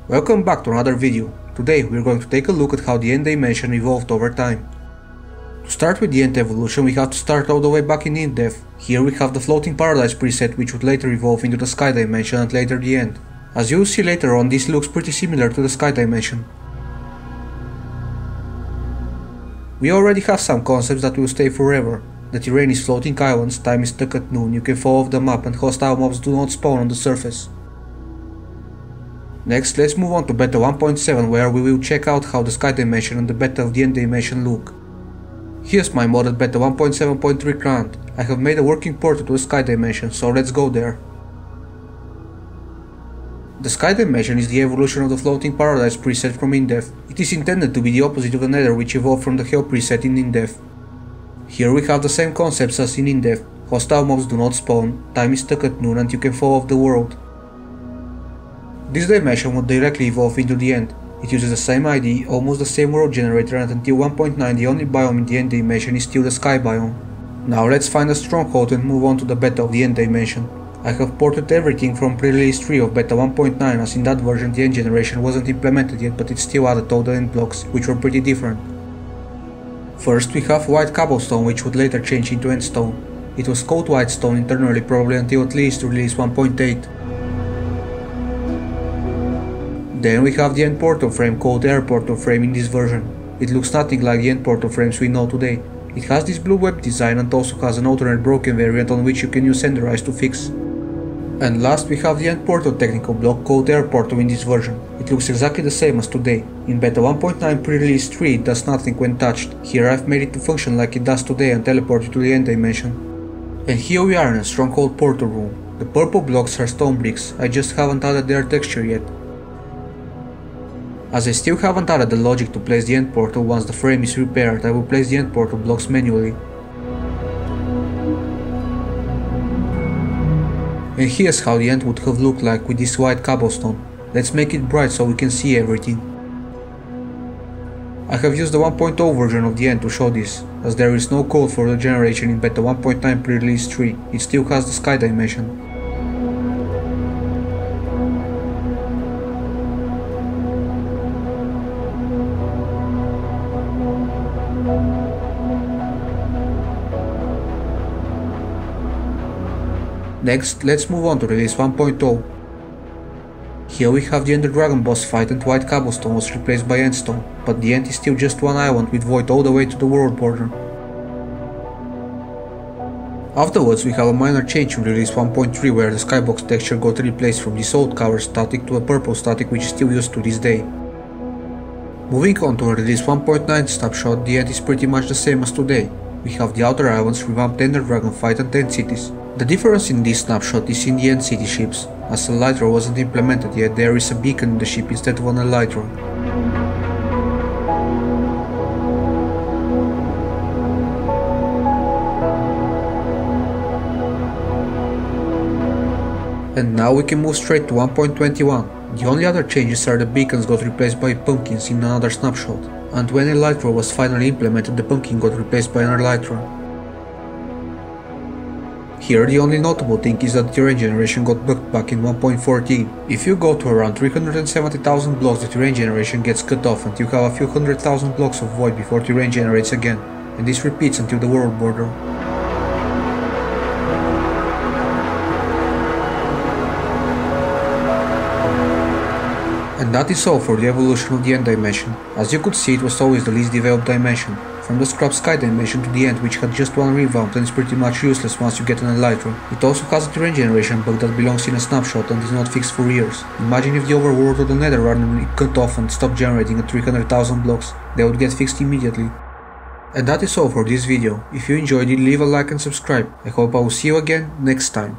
Welcome back to another video. Today we are going to take a look at how the end dimension evolved over time. To start with the end evolution, we have to start all the way back in Indev. Here we have the floating paradise preset, which would later evolve into the sky dimension and later the end. As you will see later on, this looks pretty similar to the sky dimension. We already have some concepts that will stay forever. The terrain is floating islands, time is stuck at noon, you can fall off the map, and hostile mobs do not spawn on the surface. Next, let's move on to beta 1.7, where we will check out how the sky dimension and the beta of the end dimension look. Here's my modded beta 1.7.3 client. I have made a working portal to the sky dimension, so let's go there. The sky dimension is the evolution of the floating paradise preset from Indev. It is intended to be the opposite of the nether, which evolved from the hell preset in Indev. Here we have the same concepts as in Indev. Hostile mobs do not spawn, time is stuck at noon, and you can fall off the world. This dimension would directly evolve into the end. It uses the same ID, almost the same world generator, and until 1.9 the only biome in the end dimension is still the sky biome. Now let's find a stronghold and move on to the beta of the end dimension. I have ported everything from pre-release 3 of beta 1.9, as in that version the end generation wasn't implemented yet, but it still added all the end blocks, which were pretty different. First we have white cobblestone, which would later change into end stone. It was called white stone internally, probably until at least release 1.8. Then we have the end portal frame called air portal frame in this version. It looks nothing like the end portal frames we know today. It has this blue web design and also has an alternate broken variant on which you can use Enderize to fix. And last we have the end portal technical block called air portal in this version. It looks exactly the same as today. In beta 1.9 pre-release 3 it does nothing when touched. Here I've made it to function like it does today and teleport you to the end dimension. And here we are in a stronghold portal room. The purple blocks are stone bricks, I just haven't added their texture yet. As I still haven't added the logic to place the end portal once the frame is repaired, I will place the end portal blocks manually. And here's how the end would have looked like with this white cobblestone. Let's make it bright so we can see everything. I have used the 1.0 version of the end to show this, as there is no code for the generation in beta 1.9 pre-release 3, it still has the sky dimension. Next, let's move on to release 1.0. Here we have the Ender Dragon boss fight and white cobblestone was replaced by endstone, but the end is still just one island with void all the way to the world border. Afterwards we have a minor change in release 1.3 where the Skybox texture got replaced from this old color static to a purple static which is still used to this day. Moving on to a release 1.9 snapshot, the end is pretty much the same as today. We have the outer islands, revamped Ender Dragon fight and 10 cities. The difference in this snapshot is in the end city ships. As a elytra wasn't implemented yet, there is a beacon in the ship instead of an elytra. And now we can move straight to 1.21. The only other changes are the beacons got replaced by pumpkins in another snapshot, and when elytra was finally implemented, the pumpkin got replaced by an elytra. Here the only notable thing is that the terrain generation got bugged back in 1.14. If you go to around 370,000 blocks, the terrain generation gets cut off and you have a few 100,000 blocks of void before terrain generates again, and this repeats until the world border. And that is all for the evolution of the end dimension. As you could see, it was always the least developed dimension. From the scrap sky dimension to the end, which had just one revamp and is pretty much useless once you get an elytra. It also has a terrain generation bug that belongs in a snapshot and is not fixed for years. Imagine if the overworld or the nether randomly cut off and stopped generating at 300,000 blocks. They would get fixed immediately. And that is all for this video. If you enjoyed it, leave a like and subscribe. I hope I will see you again next time.